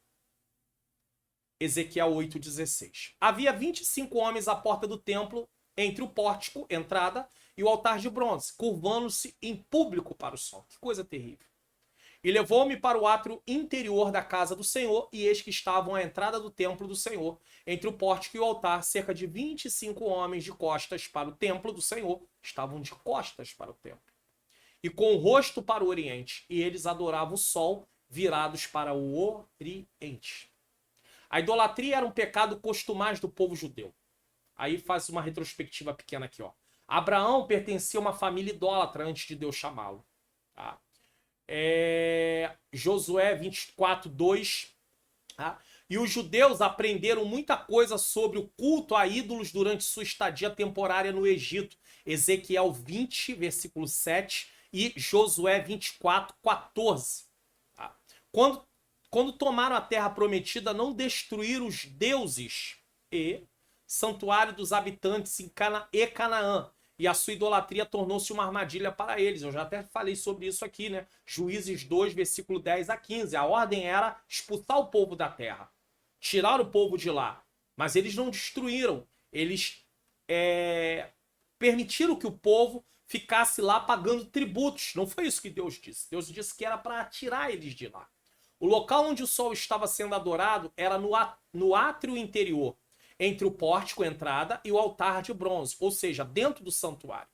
Ezequiel 8,16. Havia 25 homens à porta do templo, entre o pórtico, entrada, e o altar de bronze, curvando-se em público para o sol. Que coisa terrível. E levou-me para o átrio interior da casa do Senhor, e eis que estavam à entrada do templo do Senhor, entre o pórtico e o altar, cerca de 25 homens de costas para o templo do Senhor, estavam de costas para o templo, e com o rosto para o oriente, e eles adoravam o sol, virados para o oriente. A idolatria era um pecado costumaz do povo judeu. Aí faz uma retrospectiva pequena aqui, ó. Abraão pertencia a uma família idólatra antes de Deus chamá-lo. Tá? Josué 24:2. Tá? E os judeus aprenderam muita coisa sobre o culto a ídolos durante sua estadia temporária no Egito. Ezequiel 20, versículo 7 e Josué 24:14. Tá? Quando tomaram a terra prometida, não destruíram os deuses e santuário dos habitantes em Canaã. E a sua idolatria tornou-se uma armadilha para eles. Eu já até falei sobre isso aqui, né? Juízes 2, versículo 10 a 15. A ordem era expulsar o povo da terra. Tirar o povo de lá. Mas eles não destruíram. Eles permitiram que o povo ficasse lá pagando tributos. Não foi isso que Deus disse. Deus disse que era para tirar eles de lá. O local onde o sol estava sendo adorado era no átrio interior, entre o pórtico, entrada, e o altar de bronze, ou seja, dentro do santuário.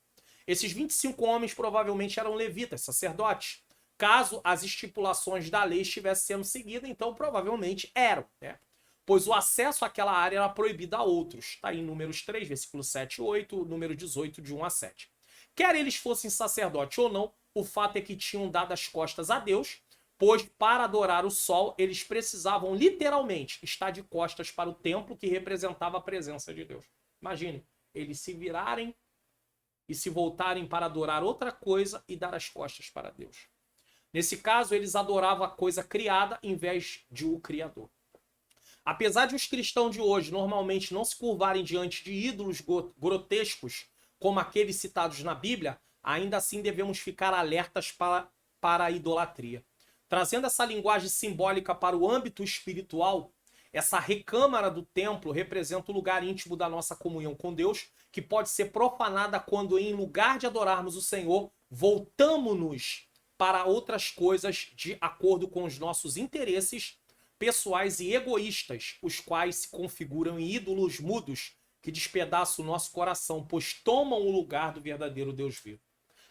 Esses 25 homens provavelmente eram levitas, sacerdotes. Caso as estipulações da lei estivessem sendo seguidas, então provavelmente eram, né? Pois o acesso àquela área era proibido a outros. Está aí em Números 3, versículo 7 e 8, número 18, de 1 a 7. Quer eles fossem sacerdotes ou não, o fato é que tinham dado as costas a Deus, pois para adorar o sol, eles precisavam literalmente estar de costas para o templo que representava a presença de Deus. Imagine, eles se virarem e se voltarem para adorar outra coisa e dar as costas para Deus. Nesse caso, eles adoravam a coisa criada em vez de o Criador. Apesar de os cristãos de hoje normalmente não se curvarem diante de ídolos grotescos, como aqueles citados na Bíblia, ainda assim devemos ficar alertas para a idolatria. Trazendo essa linguagem simbólica para o âmbito espiritual, essa recâmara do templo representa o lugar íntimo da nossa comunhão com Deus, que pode ser profanada quando, em lugar de adorarmos o Senhor, voltamos-nos para outras coisas de acordo com os nossos interesses pessoais e egoístas, os quais se configuram em ídolos mudos que despedaçam o nosso coração, pois tomam o lugar do verdadeiro Deus vivo.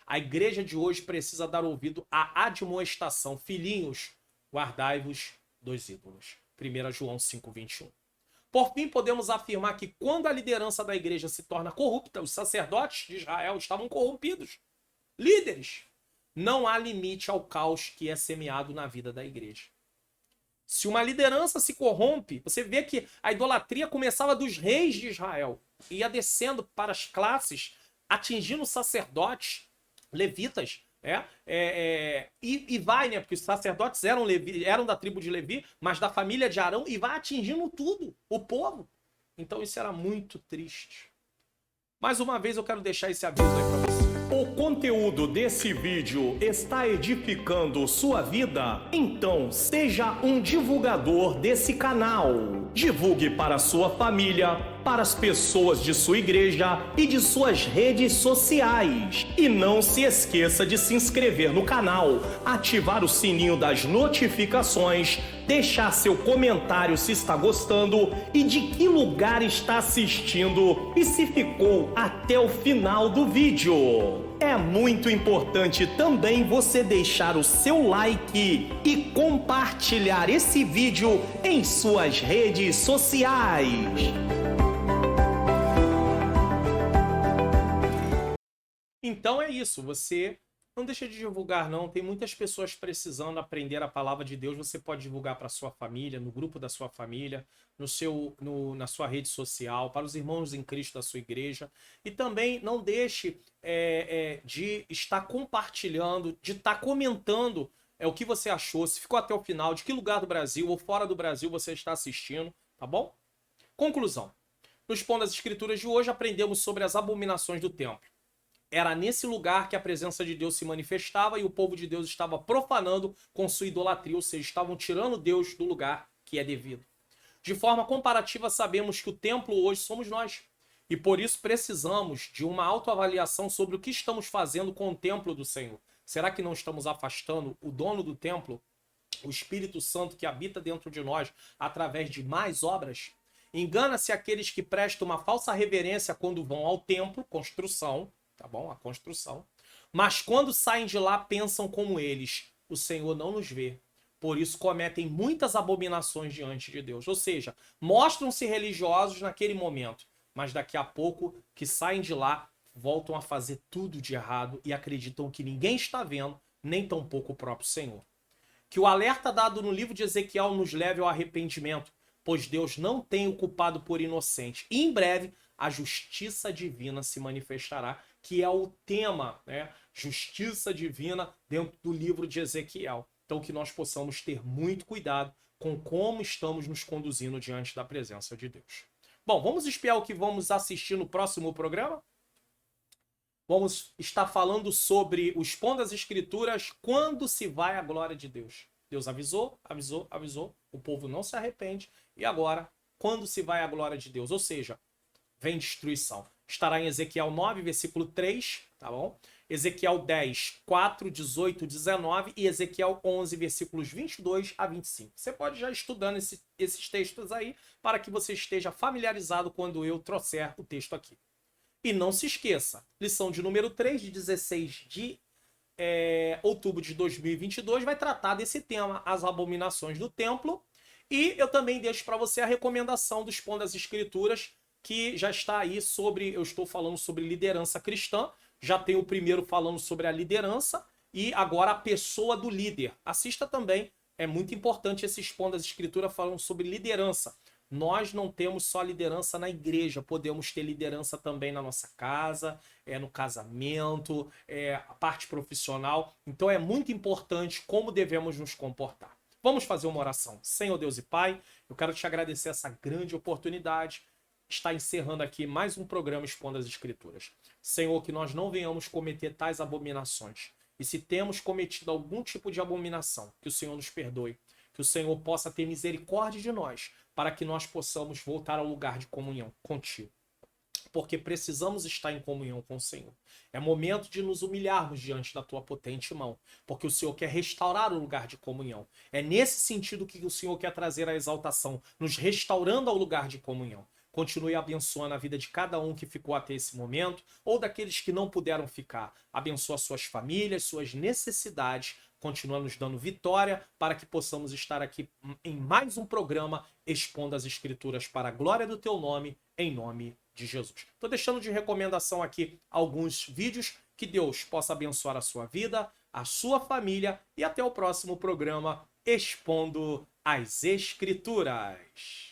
A igreja de hoje precisa dar ouvido à admoestação: filhinhos, guardai-vos dos ídolos. 1 João 5:21. Por fim, podemos afirmar que quando a liderança da igreja se torna corrupta, os sacerdotes de Israel estavam corrompidos. Líderes. Não há limite ao caos que é semeado na vida da igreja. Se uma liderança se corrompe, você vê que a idolatria começava dos reis de Israel, ia descendo para as classes, atingindo sacerdotes, levitas, e vai, né? Porque os sacerdotes eram da tribo de Levi, mas da família de Arão, e vai atingindo tudo, o povo. Então isso era muito triste. Mais uma vez eu quero deixar esse aviso aí para você. O conteúdo desse vídeo está edificando sua vida? Então seja um divulgador desse canal. Divulgue para sua família, para as pessoas de sua igreja e de suas redes sociais. E não se esqueça de se inscrever no canal, ativar o sininho das notificações, deixar seu comentário se está gostando e de que lugar está assistindo e se ficou até o final do vídeo. É muito importante também você deixar o seu like e compartilhar esse vídeo em suas redes sociais. Então é isso, você não deixa de divulgar não, tem muitas pessoas precisando aprender a palavra de Deus, você pode divulgar para sua família, no grupo da sua família, na sua rede social, para os irmãos em Cristo da sua igreja, e também não deixe de estar compartilhando, de estar comentando o que você achou, se ficou até o final, de que lugar do Brasil ou fora do Brasil você está assistindo, tá bom? Conclusão. No Expondo das Escrituras de hoje aprendemos sobre as abominações do templo. Era nesse lugar que a presença de Deus se manifestava e o povo de Deus estava profanando com sua idolatria, ou seja, estavam tirando Deus do lugar que é devido. De forma comparativa, sabemos que o templo hoje somos nós. E por isso precisamos de uma autoavaliação sobre o que estamos fazendo com o templo do Senhor. Será que não estamos afastando o dono do templo, o Espírito Santo que habita dentro de nós, através de mais obras? Engana-se aqueles que prestam uma falsa reverência quando vão ao templo, construção, tá bom? A construção. Mas quando saem de lá, pensam como eles: o Senhor não nos vê. Por isso cometem muitas abominações diante de Deus. Ou seja, mostram-se religiosos naquele momento, mas daqui a pouco que saem de lá, voltam a fazer tudo de errado e acreditam que ninguém está vendo, nem tampouco o próprio Senhor. Que o alerta dado no livro de Ezequiel nos leve ao arrependimento, pois Deus não tem o culpado por inocente. E em breve a justiça divina se manifestará, que é o tema, né? Justiça divina dentro do livro de Ezequiel. Então que nós possamos ter muito cuidado com como estamos nos conduzindo diante da presença de Deus. Bom, vamos espiar o que vamos assistir no próximo programa? Vamos estar falando sobre o Expondo as Escrituras, quando se vai a glória de Deus. Deus avisou, avisou, avisou, o povo não se arrepende, e agora, quando se vai a glória de Deus? Ou seja, vem destruição. estará em Ezequiel 9, versículo 3, tá bom? Ezequiel 10, 4, 18, 19 e Ezequiel 11, versículos 22 a 25. Você pode já estudando esses textos aí para que você esteja familiarizado quando eu trouxer o texto aqui. E não se esqueça, lição de número 3, de 16 de outubro de 2022, vai tratar desse tema, as abominações do templo. E eu também deixo para você a recomendação do Expondo as Escrituras, que já está aí sobre, eu estou falando sobre liderança cristã, já tem o primeiro falando sobre a liderança e agora a pessoa do líder. Assista também, é muito importante esse Expondo as Escrituras falando sobre liderança. Nós não temos só liderança na igreja, podemos ter liderança também na nossa casa, no casamento, a parte profissional. Então é muito importante como devemos nos comportar. Vamos fazer uma oração. Senhor Deus e Pai, eu quero te agradecer essa grande oportunidade. Está encerrando aqui mais um programa Expondo as Escrituras. Senhor, que nós não venhamos cometer tais abominações. E se temos cometido algum tipo de abominação, que o Senhor nos perdoe. Que o Senhor possa ter misericórdia de nós, para que nós possamos voltar ao lugar de comunhão contigo. Porque precisamos estar em comunhão com o Senhor. É momento de nos humilharmos diante da tua potente mão, porque o Senhor quer restaurar o lugar de comunhão. É nesse sentido que o Senhor quer trazer a exaltação, nos restaurando ao lugar de comunhão. Continue abençoando a vida de cada um que ficou até esse momento, ou daqueles que não puderam ficar. Abençoa suas famílias, suas necessidades. Continua nos dando vitória para que possamos estar aqui em mais um programa Expondo as Escrituras para a glória do teu nome, em nome de Jesus. Estou deixando de recomendação aqui alguns vídeos. Que Deus possa abençoar a sua vida, a sua família e até o próximo programa Expondo as Escrituras.